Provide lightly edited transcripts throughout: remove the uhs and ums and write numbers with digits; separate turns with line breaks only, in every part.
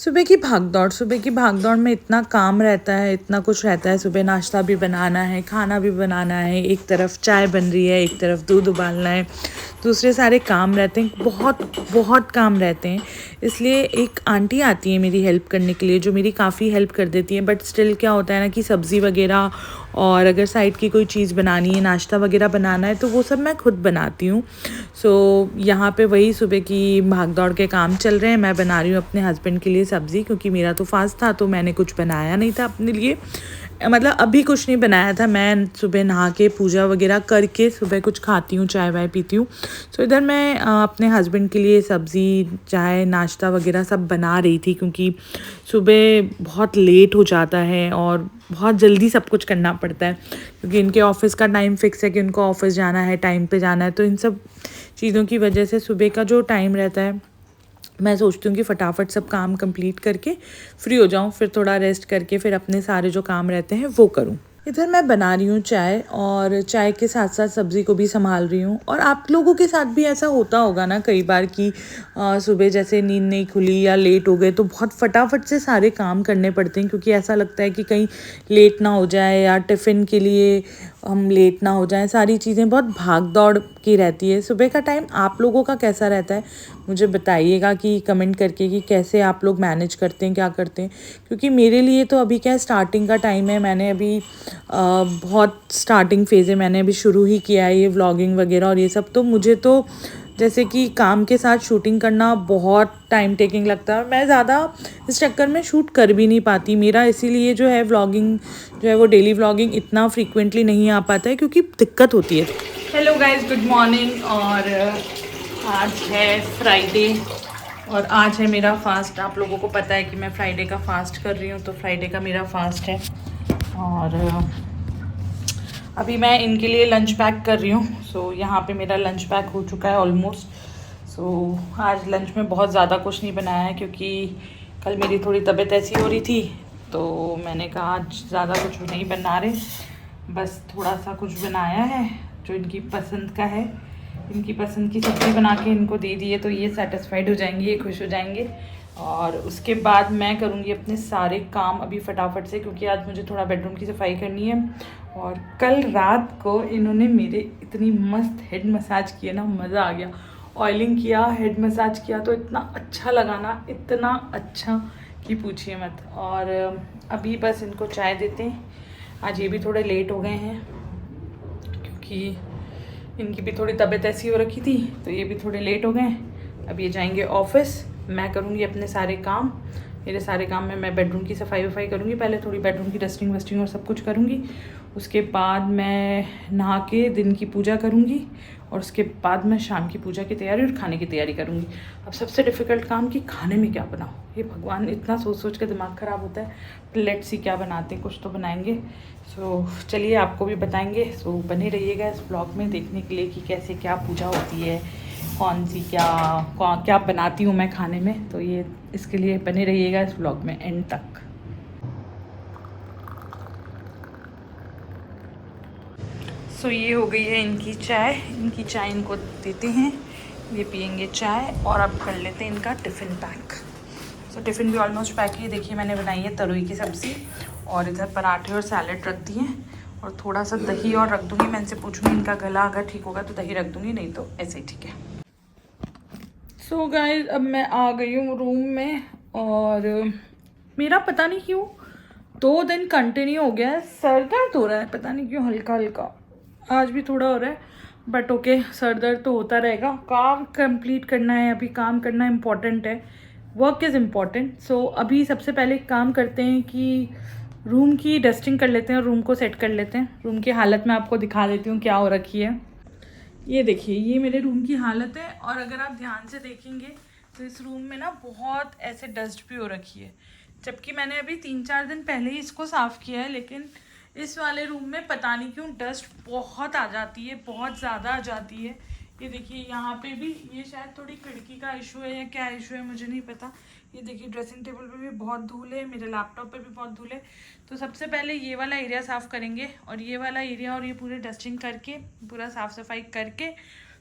सुबह की भागदौड़ में इतना काम रहता है, इतना कुछ रहता है। सुबह नाश्ता भी बनाना है, खाना भी बनाना है, एक तरफ चाय बन रही है, एक तरफ दूध उबालना है, दूसरे सारे काम रहते हैं, बहुत बहुत काम रहते हैं। इसलिए एक आंटी आती है मेरी हेल्प करने के लिए, जो मेरी काफ़ी हेल्प कर देती है। बट स्टिल क्या होता है ना कि सब्ज़ी वगैरह और अगर साइड की कोई चीज़ बनानी है, नाश्ता वगैरह बनाना है, तो वो सब मैं खुद बनाती हूँ। सो यहाँ पे वही सुबह की भाग दौड़ के काम चल रहे हैं। मैं बना रही हूँ अपने हस्बैंड के लिए सब्ज़ी, क्योंकि मेरा तो फास्ट था, तो मैंने कुछ बनाया नहीं था अपने लिए। मतलब अभी कुछ नहीं बनाया था। मैं सुबह नहा के पूजा वगैरह करके सुबह कुछ खाती हूँ, चाय वाय पीती हूँ। सो इधर मैं अपने हस्बैंड के लिए सब्ज़ी, चाय, नाश्ता वगैरह सब बना रही थी, क्योंकि सुबह बहुत लेट हो जाता है और बहुत जल्दी सब कुछ करना पड़ता है, क्योंकि इनके ऑफ़िस का टाइम फ़िक्स है कि उनको ऑफ़िस जाना है, टाइम पे जाना है। तो इन सब चीज़ों की वजह से सुबह का जो टाइम रहता है, मैं सोचती हूँ कि फटाफट सब काम कंप्लीट करके फ्री हो जाऊँ, फिर थोड़ा रेस्ट करके फिर अपने सारे जो काम रहते हैं वो करूँ। इधर मैं बना रही हूँ चाय, और चाय के साथ साथ सब्ज़ी को भी संभाल रही हूँ। और आप लोगों के साथ भी ऐसा होता होगा ना कई बार कि सुबह जैसे नींद नहीं खुली या लेट हो गए, तो बहुत फटाफट से सारे काम करने पड़ते हैं, क्योंकि ऐसा लगता है कि कहीं लेट ना हो जाए या टिफ़िन के लिए हम लेट ना हो जाएं। सारी चीज़ें बहुत भाग दौड़ की रहती है। सुबह का टाइम आप लोगों का कैसा रहता है, मुझे बताइएगा कि कमेंट करके कि कैसे आप लोग मैनेज करते हैं, क्या करते हैं। क्योंकि मेरे लिए तो अभी क्या है, स्टार्टिंग का टाइम है। मैंने अभी बहुत स्टार्टिंग फेज़ है, मैंने अभी शुरू ही किया है ये व्लॉगिंग वगैरह और ये सब। तो मुझे तो जैसे कि काम के साथ शूटिंग करना बहुत टाइम टेकिंग लगता है, और मैं ज़्यादा इस चक्कर में शूट कर भी नहीं पाती। मेरा इसीलिए जो है व्लॉगिंग जो है वो डेली व्लॉगिंग इतना फ्रीक्वेंटली नहीं आ पाता है, क्योंकि दिक्कत होती है। Hello guys, good morning. और आज है फ्राइडे और आज है मेरा फास्ट। आप लोगों को पता है कि मैं फ्राइडे का फास्ट कर रही हूँ, तो फ्राइडे का मेरा फास्ट है। और अभी मैं इनके लिए लंच पैक कर रही हूँ। सो यहाँ पे मेरा लंच पैक हो चुका है ऑलमोस्ट। सो आज लंच में बहुत ज़्यादा कुछ नहीं बनाया है, क्योंकि कल मेरी थोड़ी तबीयत ऐसी हो रही थी, तो मैंने कहा आज ज़्यादा कुछ नहीं बना रहे, बस थोड़ा सा कुछ बनाया है जो इनकी पसंद का है। इनकी पसंद की सब्ज़ी बना के इनको दे दिए, तो ये सेटिस्फाइड हो जाएंगे, ये खुश हो जाएंगे। और उसके बाद मैं करूँगी अपने सारे काम अभी फटाफट से, क्योंकि आज मुझे थोड़ा बेडरूम की सफाई करनी है। और कल रात को इन्होंने मेरे इतनी मस्त हेड मसाज किया ना, मज़ा आ गया। ऑयलिंग किया, हेड मसाज किया, तो इतना अच्छा लगा ना, इतना अच्छा कि पूछिए मत। और अभी बस इनको चाय देते हैं। आज ये भी थोड़े लेट हो गए हैं, क्योंकि इनकी भी थोड़ी तबीयत ऐसी हो रखी थी, तो ये भी थोड़े लेट हो गए। अब ये जाएंगे ऑफिस, मैं करूँगी अपने सारे काम। मेरे सारे काम में मैं बेडरूम की सफाई वफाई करूँगी, पहले थोड़ी बेडरूम की डस्टिंग वस्टिंग और सब कुछ करूँगी। उसके बाद मैं नहा के दिन की पूजा करूँगी, और उसके बाद मैं शाम की पूजा की तैयारी और खाने की तैयारी करूँगी। अब सबसे डिफ़िकल्ट काम कि खाने में क्या बनाऊँ, ये भगवान, इतना सोच सोच के दिमाग ख़राब होता है। लेट्स सी क्या बनाते हैं, कुछ तो बनाएंगे। सो चलिए आपको भी बताएंगे। सो बने रहिएगा इस ब्लॉग में देखने के लिए कि कैसे क्या पूजा होती है, कौन सी क्या बनाती हूँ मैं खाने में। तो ये इसके लिए बने रहिएगा इस ब्लॉग में एंड तक। सो ये हो गई है इनकी चाय। इनकी चाय इनको देते हैं, ये पियेंगे चाय, और अब कर लेते हैं इनका टिफ़िन पैक। सो टिफ़िन भी ऑलमोस्ट पैक है। देखिए मैंने बनाई है तरोई की सब्ज़ी, और इधर पराठे और सैलेड रख दिए, और थोड़ा सा दही और रख दूँगी। मैं इनसे पूछूँगी इनका गला अगर ठीक होगा तो दही रख दूँगी, नहीं तो ऐसे ही ठीक है। सो गाइस, अब मैं आ गई हूँ रूम में, और मेरा पता नहीं क्यों 2 दिन कंटिन्यू हो गया है सर दर्द हो रहा है, पता नहीं क्यों, हल्का हल्का। आज भी थोड़ा हो रहा है, बट ओके, सर दर्द तो होता रहेगा। काम कंप्लीट करना है, अभी काम करना इम्पॉर्टेंट है, वर्क इज़ इम्पॉर्टेंट। सो अभी सबसे पहले एक काम करते हैं कि रूम की डस्टिंग कर लेते हैं और रूम को सेट कर लेते हैं। रूम की हालत मैं आपको दिखा देती हूँ क्या हो रखी है। ये देखिए, ये मेरे रूम की हालत है, और अगर आप ध्यान से देखेंगे तो इस रूम में ना बहुत ऐसे डस्ट भी हो रखी है, जबकि मैंने अभी 3-4 दिन पहले ही इसको साफ़ किया है। लेकिन इस वाले रूम में पता नहीं क्यों डस्ट बहुत आ जाती है, बहुत ज़्यादा आ जाती है। ये देखिए यहाँ पे भी, ये शायद थोड़ी खिड़की का इशू है या क्या इशू है मुझे नहीं पता। ये देखिए ड्रेसिंग टेबल पे भी बहुत धूल है, मेरे लैपटॉप पे भी बहुत धूल है। तो सबसे पहले ये वाला एरिया साफ़ करेंगे, और ये वाला एरिया और ये पूरे डस्टिंग करके पूरा साफ़ सफाई करके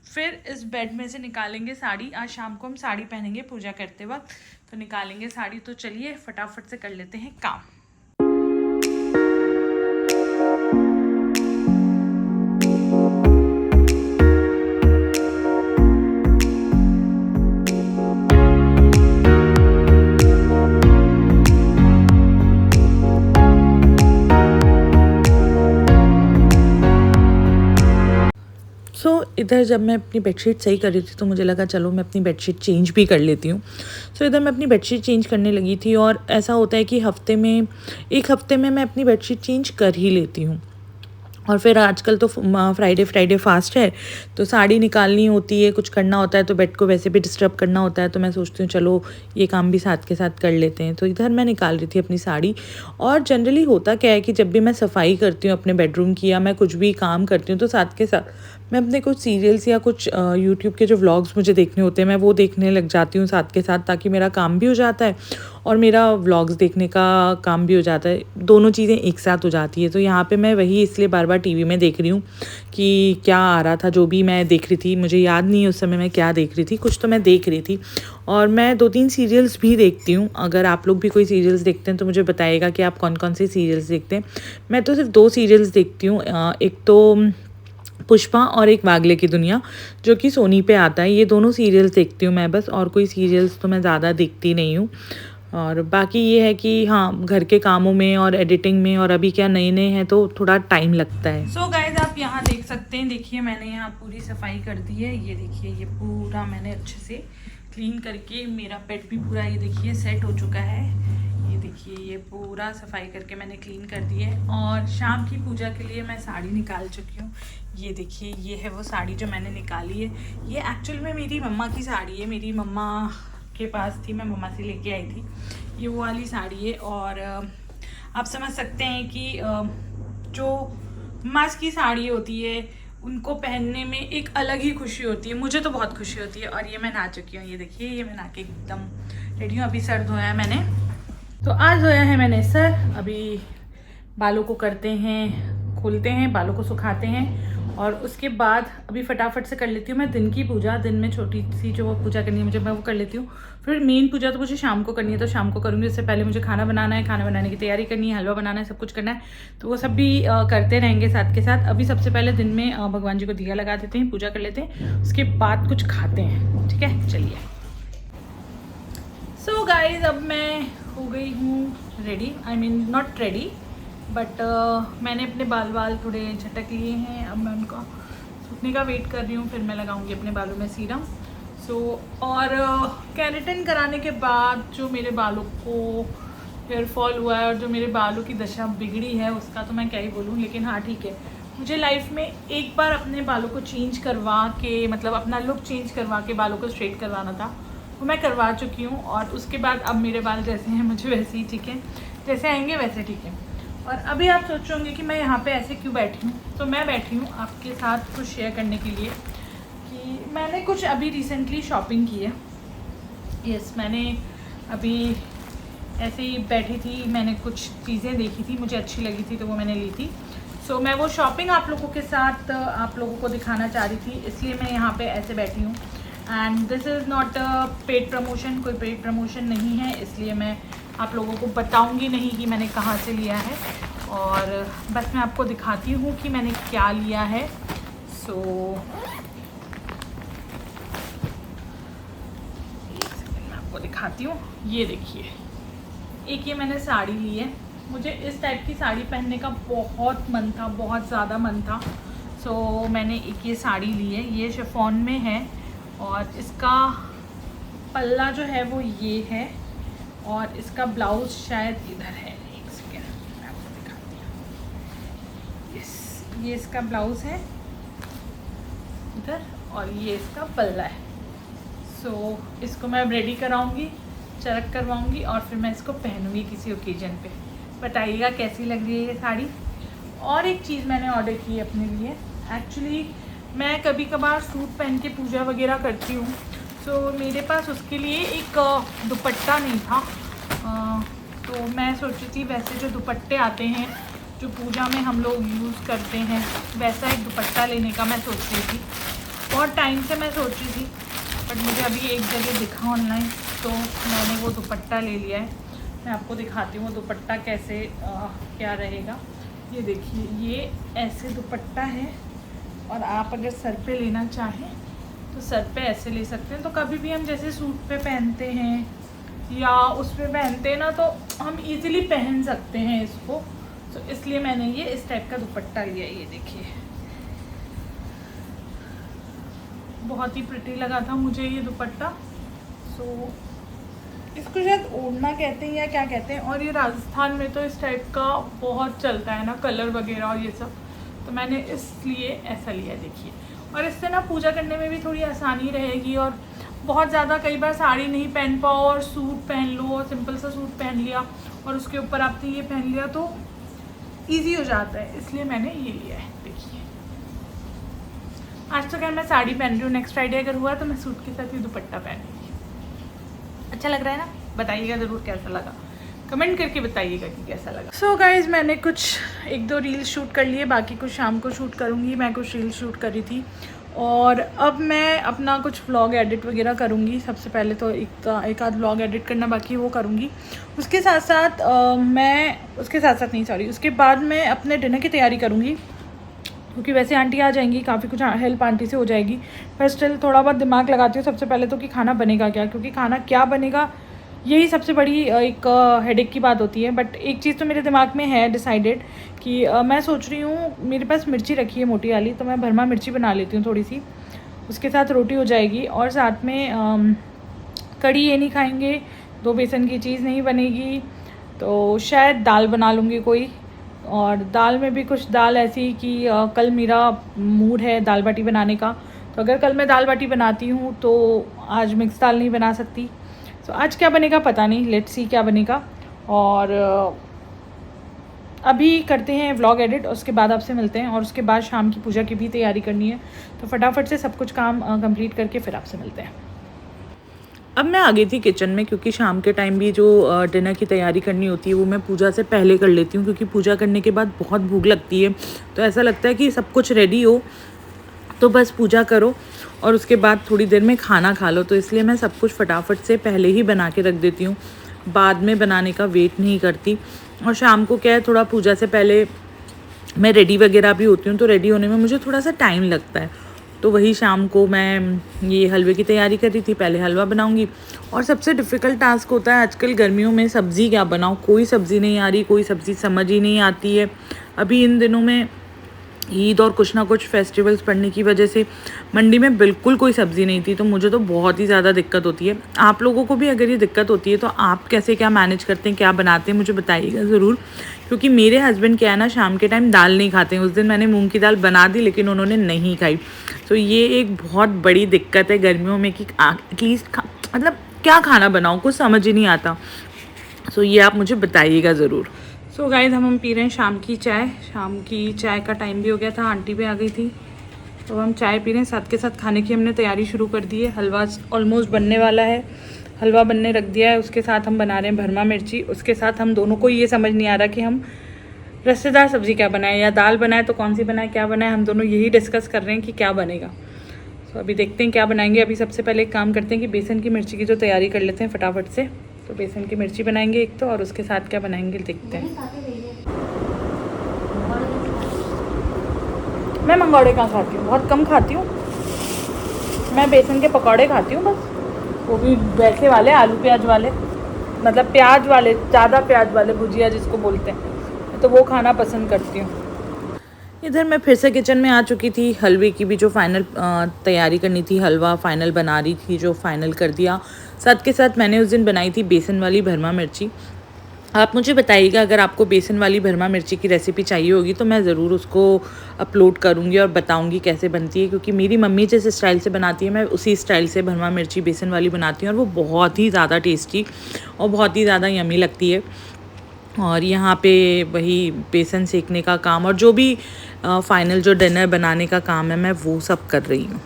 फिर इस बेड में से निकालेंगे साड़ी। आज शाम को हम साड़ी पहनेंगे पूजा करते वक्त, तो निकालेंगे साड़ी। तो चलिए फटाफट से कर लेते हैं काम। इधर जब मैं अपनी बेडशीट सही कर रही थी तो मुझे लगा चलो मैं अपनी बेडशीट चेंज भी कर लेती हूँ। सो इधर मैं अपनी बेडशीट चेंज करने लगी थी, और ऐसा होता है कि एक हफ्ते में मैं अपनी बेडशीट चेंज कर ही लेती हूँ। और फिर आजकल तो फ्राइडे फास्ट है, तो साड़ी निकालनी होती है, कुछ करना होता है, तो बेड को वैसे भी डिस्टर्ब करना होता है, तो मैं सोचती हूँ चलो ये काम भी साथ के साथ कर लेते हैं। तो इधर मैं निकाल रही थी अपनी साड़ी। और जनरली होता क्या है कि जब भी मैं सफाई करती हूँ अपने बेडरूम की, या मैं कुछ भी काम करती हूँ, तो साथ के साथ मैं अपने कुछ सीरियल्स या कुछ यूट्यूब के जो व्लॉग्स मुझे देखने होते हैं मैं वो देखने लग जाती हूँ साथ के साथ, ताकि मेरा काम भी हो जाता है और मेरा व्लॉग्स देखने का काम भी हो जाता है, दोनों चीज़ें एक साथ हो जाती है। तो यहाँ पे मैं वही इसलिए बार बार टीवी में देख रही हूँ कि क्या आ रहा था, जो भी मैं देख रही थी, मुझे याद नहीं है उस समय मैं क्या देख रही थी, कुछ तो मैं देख रही थी। और मैं 2-3 सीरियल्स भी देखती हूँ। अगर आप लोग भी कोई सीरियल्स देखते हैं तो मुझे बताइएगा कि आप कौन कौन से सीरियल्स देखते हैं। मैं तो सिर्फ 2 सीरियल्स देखती हूँ, एक तो पुष्पा और एक वागले की दुनिया, जो कि सोनी पे आता है। ये दोनों सीरियल्स देखती हूँ मैं बस, और कोई सीरियल्स तो मैं ज़्यादा देखती नहीं हूँ। और बाकी ये है कि हाँ, घर के कामों में और एडिटिंग में, और अभी क्या नए नए हैं तो थोड़ा टाइम लगता है। सो गाइज आप यहाँ देख सकते हैं, देखिए मैंने यहाँ पूरी सफाई कर दी है। ये देखिए ये पूरा मैंने अच्छे से क्लीन करके, मेरा बेड भी पूरा ये देखिए सेट हो चुका है। ये देखिए ये पूरा सफाई करके मैंने क्लीन कर दी है। और शाम की पूजा के लिए मैं साड़ी निकाल चुकी हूँ। ये देखिए ये है वो साड़ी जो मैंने निकाली है। ये एक्चुअल में मेरी मम्मा की साड़ी है, मेरी मम्मा के पास थी, मैं मम्मा से लेके आई थी। ये वो वाली साड़ी है। और आप समझ सकते हैं कि जो मास की साड़ी होती है उनको पहनने में एक अलग ही खुशी होती है। मुझे तो बहुत खुशी होती है। और ये मैं नहा चुकी हूँ, ये देखिए ये मैं नहा के एकदम रेडी हूँ। अभी सर धोया है मैंने, तो आज धोया है मैंने सर। अभी बालों को करते हैं, खोलते हैं, बालों को सुखाते हैं, और उसके बाद अभी फटाफट से कर लेती हूँ मैं दिन की पूजा। दिन में छोटी सी जो पूजा करनी है मुझे, मैं वो कर लेती हूँ। फिर मेन पूजा तो मुझे शाम को करनी है, तो शाम को करूँगी। उससे पहले मुझे खाना बनाना है, खाना बनाने की तैयारी करनी है, हलवा बनाना है, सब कुछ करना है, तो वो सब भी करते रहेंगे साथ के साथ। अभी सबसे पहले दिन में भगवान जी को दिया लगा देते हैं, पूजा कर लेते हैं, उसके बाद कुछ खाते हैं। ठीक है, चलिए। सो गाइज अब मैं हो गई हूँ ready, I mean not ready, but मैंने अपने बाल थोड़े झटक लिए हैं। अब मैं उनका सूखने का वेट कर रही हूँ, फिर मैं लगाऊंगी अपने बालों में सीरम। और केराटिन कराने के बाद जो मेरे बालों को हेयर फॉल हुआ है और जो मेरे बालों की दशा बिगड़ी है, उसका तो मैं क्या ही बोलूँ। लेकिन हाँ ठीक है, मुझे लाइफ में एक बार अपने बालों को चेंज करवा के, मतलब अपना लुक चेंज करवा के बालों को स्ट्रेट करवाना था, वो मैं करवा चुकी हूँ। और उसके बाद अब मेरे बाल जैसे हैं मुझे वैसे ही ठीक है, जैसे आएंगे वैसे ठीक है। और अभी आप सोचोगे कि मैं यहाँ पे ऐसे क्यों बैठी हूँ, तो मैं बैठी हूँ आपके साथ कुछ शेयर करने के लिए कि मैंने कुछ अभी रिसेंटली शॉपिंग की है। यस, मैंने अभी ऐसे ही बैठी थी, मैंने कुछ चीज़ें देखी थी, मुझे अच्छी लगी थी, तो वो मैंने ली थी। सो मैं वो शॉपिंग आप लोगों के साथ आप लोगों को दिखाना चाह रही थी, इसलिए मैं यहाँ पे ऐसे बैठी हूँ। And this is not a paid promotion, कोई पेड प्रमोशन नहीं है, इसलिए मैं आप लोगों को बताऊंगी नहीं कि मैंने कहाँ से लिया है, और बस मैं आपको दिखाती हूँ कि मैंने क्या लिया है। सो मैं आपको दिखाती हूँ, ये देखिए, एक ये मैंने साड़ी ली है। मुझे इस टाइप की साड़ी पहनने का बहुत मन था, बहुत ज़्यादा मन था। सो मैंने एक ये साड़ी ली है, ये शिफॉन में है, और इसका पल्ला जो है वो ये है, और इसका ब्लाउज शायद इधर है। एक सेकेंड मैं आपको दिखाती हूँ। यस, ये इसका ब्लाउज है इधर, और ये इसका पल्ला है। सो इसको मैं रेडी कराऊंगी, चरक करवाऊंगी, और फिर मैं इसको पहनूंगी किसी ओकेजन पे। बताइएगा कैसी लग रही है ये साड़ी। और एक चीज़ मैंने ऑर्डर की है अपने लिए। एक्चुअली मैं कभी कभार सूट पहन के पूजा वगैरह करती हूँ, तो मेरे पास उसके लिए एक दुपट्टा नहीं था। तो मैं सोची थी वैसे जो दुपट्टे आते हैं जो पूजा में हम लोग यूज़ करते हैं, वैसा एक दुपट्टा लेने का मैं सोच रही थी। बहुत टाइम से मैं सोच रही थी, बट मुझे अभी एक जगह दिखा ऑनलाइन, तो मैंने वो दुपट्टा ले लिया है। मैं आपको दिखाती हूँ वो दुपट्टा कैसे क्या रहेगा। ये देखिए, ये ऐसे दुपट्टा है, और आप अगर सर पे लेना चाहें तो सर पे ऐसे ले सकते हैं। तो कभी भी हम जैसे सूट पे पहनते हैं या उस पे पहनते हैं ना, तो हम इजीली पहन सकते हैं इसको। तो इसलिए मैंने ये इस टाइप का दुपट्टा लिया। ये देखिए, बहुत ही प्रिटी लगा था मुझे ये दुपट्टा। सो इसको शायद ओढ़ना कहते हैं या क्या कहते हैं, और ये राजस्थान में तो इस टाइप का बहुत चलता है ना, कलर वगैरह और ये सब। तो मैंने इसलिए ऐसा लिया, देखिए। और इससे ना पूजा करने में भी थोड़ी आसानी रहेगी, और बहुत ज़्यादा कई बार साड़ी नहीं पहन पाओ और सूट पहन लो, और सिंपल सा सूट पहन लिया और उसके ऊपर आपने ये पहन लिया, तो ईजी हो जाता है। इसलिए मैंने ये लिया है। देखिए, आज तो खैर मैं साड़ी पहन रही हूँ, नेक्स्ट फ्राइडे अगर हुआ तो मैं सूट के साथ ही दुपट्टा पहनूँगी। अच्छा लग रहा है ना? बताइएगा ज़रूर कैसा लगा, कमेंट करके बताइएगा कि कैसा लगा। सो गाइज़, मैंने कुछ 1-2 रील्स शूट कर लिए, बाकी कुछ शाम को शूट करूँगी। मैं कुछ रील्स शूट करी थी, और अब मैं अपना कुछ व्लॉग एडिट वगैरह करूँगी। सबसे पहले तो एक आध व्लॉग एडिट करना बाकी है, वो करूँगी। उसके साथ साथ उसके बाद मैं अपने डिनर की तैयारी करूँगी, क्योंकि वैसे आंटी आ जाएंगी, काफ़ी कुछ हेल्प आंटी से हो जाएगी। पर स्टिल थोड़ा बहुत दिमाग लगाती हूँ सबसे पहले तो, कि खाना बनेगा क्या, क्योंकि खाना क्या बनेगा यही सबसे बड़ी एक हेडेक की बात होती है। बट एक चीज़ तो मेरे दिमाग में है डिसाइडेड, कि मैं सोच रही हूँ, मेरे पास मिर्ची रखी है मोटी वाली, तो मैं भरमा मिर्ची बना लेती हूँ थोड़ी सी, उसके साथ रोटी हो जाएगी। और साथ में कड़ी ये नहीं खाएंगे, 2 बेसन की चीज़ नहीं बनेगी, तो शायद दाल बना लूँगी कोई। और दाल में भी कुछ दाल ऐसी कि कल मेरा मूड है दाल बाटी बनाने का, तो अगर कल मैं दाल बाटी बनाती हूँ तो आज मिक्स दाल नहीं बना सकती। तो आज क्या बनेगा पता नहीं, लेट्स सी क्या बनेगा। और अभी करते हैं व्लॉग एडिट, उसके बाद आपसे मिलते हैं। और उसके बाद शाम की पूजा की भी तैयारी करनी है, तो फटाफट से सब कुछ काम कंप्लीट करके फिर आपसे मिलते हैं। अब मैं आ गई थी किचन में, क्योंकि शाम के टाइम भी जो डिनर की तैयारी करनी होती है वो मैं पूजा से पहले कर लेती हूँ, क्योंकि पूजा करने के बाद बहुत भूख लगती है। तो ऐसा लगता है कि सब कुछ रेडी हो तो बस पूजा करो और उसके बाद थोड़ी देर में खाना खा लो। तो इसलिए मैं सब कुछ फटाफट से पहले ही बना के रख देती हूँ, बाद में बनाने का वेट नहीं करती। और शाम को क्या है, थोड़ा पूजा से पहले मैं रेडी वगैरह भी होती हूँ, तो रेडी होने में मुझे थोड़ा सा टाइम लगता है। तो वही शाम को मैं ये हलवे की तैयारी कर रही थी, पहले हलवा बनाऊंगी। और सबसे डिफ़िकल्ट टास्क होता है आजकल गर्मियों में, सब्ज़ी क्या बनाऊँ। कोई सब्ज़ी नहीं आ रही, कोई सब्ज़ी समझ ही नहीं आती है। अभी इन दिनों में ईद और कुछ ना कुछ फेस्टिवल्स पड़ने की वजह से मंडी में बिल्कुल कोई सब्ज़ी नहीं थी, तो मुझे तो बहुत ही ज़्यादा दिक्कत होती है। आप लोगों को भी अगर ये दिक्कत होती है तो आप कैसे क्या मैनेज करते हैं, क्या बनाते हैं, मुझे बताइएगा ज़रूर। क्योंकि मेरे हस्बैंड क्या है ना, शाम के टाइम दाल नहीं खाते हैं। उस दिन मैंने मूंग की दाल बना दी, लेकिन उन्होंने नहीं खाई। तो ये एक बहुत बड़ी दिक्कत है गर्मियों में, कि एटलीस्ट मतलब क्या खाना बनाऊँ, कुछ समझ ही नहीं आता। सो ये आप मुझे बताइएगा ज़रूर। सो गाइस, हम पी रहे हैं शाम की चाय। शाम की चाय का टाइम भी हो गया था, आंटी भी आ गई थी, तो हम चाय पी रहे हैं। साथ के साथ खाने की हमने तैयारी शुरू कर दी है। हलवा ऑलमोस्ट बनने वाला है, हलवा बनने रख दिया है। उसके साथ हम बना रहे हैं भरमा मिर्ची। उसके साथ हम दोनों को ये समझ नहीं आ रहा कि हम रस्सेदार सब्ज़ी क्या बनाए या दाल बनाए, तो कौन सी बनाए, क्या बनाए। हम दोनों यही डिस्कस कर रहे हैं कि क्या बनेगा। तो अभी देखते हैं क्या बनाएंगे। अभी सबसे पहले एक काम करते हैं कि बेसन की मिर्ची की जो तैयारी कर लेते हैं फटाफट से। तो बेसन की मिर्ची बनाएंगे एक तो, और उसके साथ क्या बनाएंगे देखते हैं। मैं मंगौड़े कहाँ खाती हूँ, बहुत कम खाती हूँ। मैं बेसन के पकौड़े खाती हूँ बस, वो भी वैसे वाले आलू प्याज वाले, मतलब प्याज वाले, ज़्यादा प्याज वाले, भुजिया जिसको बोलते हैं, तो वो खाना पसंद करती हूँ। इधर मैं फिर से किचन में आ चुकी थी। हलवे की भी जो फाइनल तैयारी करनी थी, हलवा फाइनल बना रही थी, जो फाइनल कर दिया। साथ के साथ मैंने उस दिन बनाई थी बेसन वाली भरमा मिर्ची। आप मुझे बताइएगा, अगर आपको बेसन वाली भरमा मिर्ची की रेसिपी चाहिए होगी तो मैं ज़रूर उसको अपलोड करूँगी और बताऊँगी कैसे बनती है। क्योंकि मेरी मम्मी जिस स्टाइल से बनाती है, मैं उसी स्टाइल से भरमा मिर्ची बेसन वाली बनाती हूँ, और वो बहुत ही ज़्यादा टेस्टी और बहुत ही ज़्यादा यम्मी लगती है। और यहाँ पे वही बेसन सेकने का काम और जो भी फाइनल जो डिनर बनाने का काम है, मैं वो सब कर रही हूँ।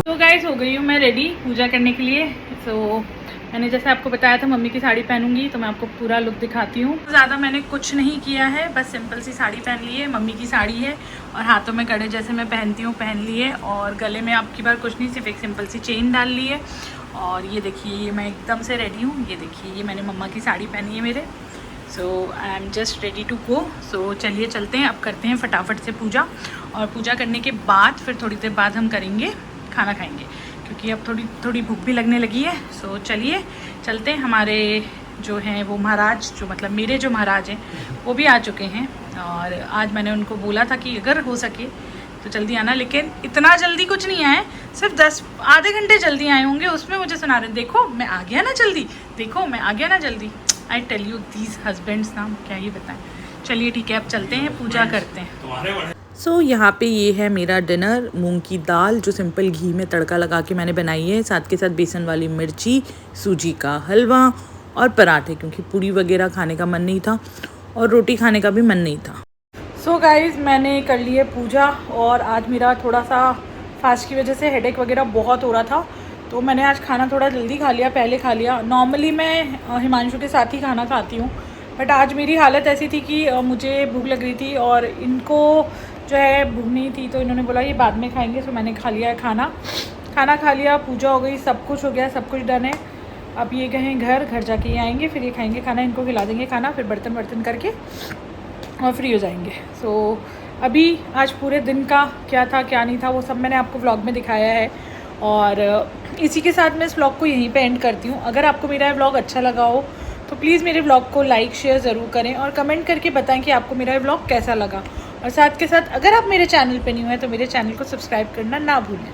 तो गाइस, हो गई हूँ मैं रेडी पूजा करने के लिए। सो मैंने जैसे आपको बताया था मम्मी की साड़ी पहनूंगी, तो मैं आपको पूरा लुक दिखाती हूँ। ज़्यादा मैंने कुछ नहीं किया है, बस सिंपल सी साड़ी पहन ली है, मम्मी की साड़ी है, और हाथों में कड़े जैसे मैं पहनती हूँ पहन ली है, और गले में आपकी बार कुछ नहीं, सिर्फ एक सिंपल सी चेन डाल ली है। और ये देखिए, ये मैं एकदम से रेडी हूँ। ये देखिए, ये मैंने मम्मा की साड़ी पहनी है मेरे। So I am just ready to go. So चलिए चलते हैं, अब करते हैं फटाफट से पूजा, और पूजा करने के बाद फिर थोड़ी देर बाद हम करेंगे खाना खाएंगे, क्योंकि अब थोड़ी भूख भी लगने लगी है। सो चलिए चलते हैं। हमारे जो हैं वो महाराज, जो मतलब मेरे जो महाराज हैं वो भी आ चुके हैं, और आज मैंने उनको बोला था कि अगर हो सके तो जल्दी आना, लेकिन इतना जल्दी कुछ नहीं आए, सिर्फ आधे घंटे जल्दी आए होंगे, उसमें मुझे सुना रहे देखो मैं आ गया ना जल्दी, देखो मैं आ गया ना जल्दी। I tell you these husbands नाम क्या ही बताएं। चलिए ठीक है, अब चलते हैं, पूजा करते हैं। सो यहाँ पे ये है मेरा डिनर, मूंग की दाल जो सिंपल घी में तड़का लगा के मैंने बनाई है, साथ के साथ बेसन वाली मिर्ची, सूजी का हलवा और पराठे, क्योंकि पूड़ी वगैरह खाने का मन नहीं था और रोटी खाने का भी मन नहीं था। सो गाइज़, मैंने कर ली है पूजा, और आज मेरा थोड़ा सा फास्ट की वजह से हेडेक वगैरह बहुत हो रहा था, तो मैंने आज खाना थोड़ा जल्दी खा लिया, पहले खा लिया। नॉर्मली मैं हिमांशु के साथ ही खाना खाती हूँ, बट आज मेरी हालत ऐसी थी कि मुझे भूख लग रही थी और इनको जो है भूख नहीं थी, तो इन्होंने बोला ये बाद में खाएंगे। सो मैंने खा लिया है खाना खा लिया, पूजा हो गई, सब कुछ हो गया, सब कुछ डन है। अब ये गए घर जाके ये आएंगे, फिर ये खाएंगे खाना, इनको खिला देंगे खाना, फिर बर्तन करके और फ्री हो जाएंगे। सो अभी आज पूरे दिन का क्या था क्या नहीं था वो सब मैंने आपको व्लॉग में दिखाया है, और इसी के साथ मैं इस व्लॉग को यहीं पे एंड करती हूँ। अगर आपको मेरा ये व्लॉग अच्छा लगा हो तो प्लीज़ मेरे व्लॉग को लाइक शेयर ज़रूर करें, और कमेंट करके बताएं कि आपको मेरा ये व्लॉग कैसा लगा, और साथ के साथ अगर आप मेरे चैनल पे नहीं हुए तो मेरे चैनल को सब्सक्राइब करना ना भूलें।